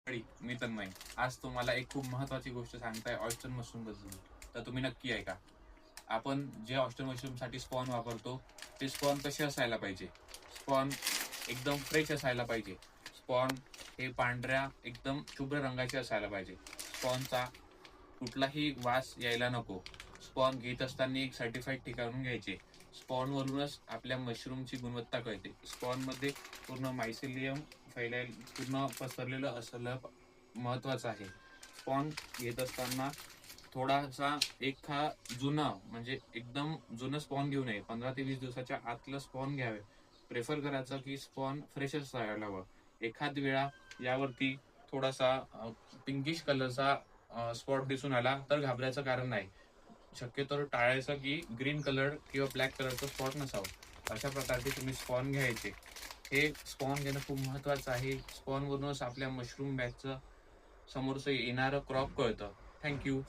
मी तन्मय. आज तुम्हाला एक खूप महत्त्वाची गोष्ट सांगताय ऑयस्टर मशरूम बद्दल. तर तुम्ही नक्की ऐका. आपण जे ऑयस्टर मशरूमसाठी स्पॉन वापरतो ते स्पॉन कसे असायला पाहिजे. स्पॉन एकदम फ्रेश असायला पाहिजे. स्पॉन हे पांढऱ्या एकदम शुभ्र रंगाचे असायला पाहिजे. स्पॉनचा कुठलाही वास यायला नको. स्पॉन घेत असताना एक सर्टिफाईड ठिकाणून घ्यायचे. स्पॉन वरूनच आपल्या मशरूमची गुणवत्ता कळते. स्पॉन मध्ये पूर्ण मायसिलियम पूर्ण पसरलेलं असलं महत्वाचं आहे. स्पॉन घेत असताना थोडासा जुना म्हणजे एकदम जुनं स्पॉन घेऊ नये. 15 ते 20 दिवसाच्या आतलं स्पॉन घ्यावे. प्रेफर करायचं की स्पॉन फ्रेशच असायला हवं. एखाद वेळा यावरती थोडासा पिंकिश कलरचा स्पॉट दिसून आला तर घाबरायचं कारण नाही. शक्यतो टाळायचं की ग्रीन कलर किंवा ब्लॅक कलरचं स्पॉट नसावं. अशा प्रकारचे तुम्ही स्पॉन घ्यायचे. हे स्पॉन घेणं खूप महत्वाचं आहे. स्पॉन वरूनच आपल्या मशरूम बॅचचं समोरचं येणारं क्रॉप कळतं. थँक्यू.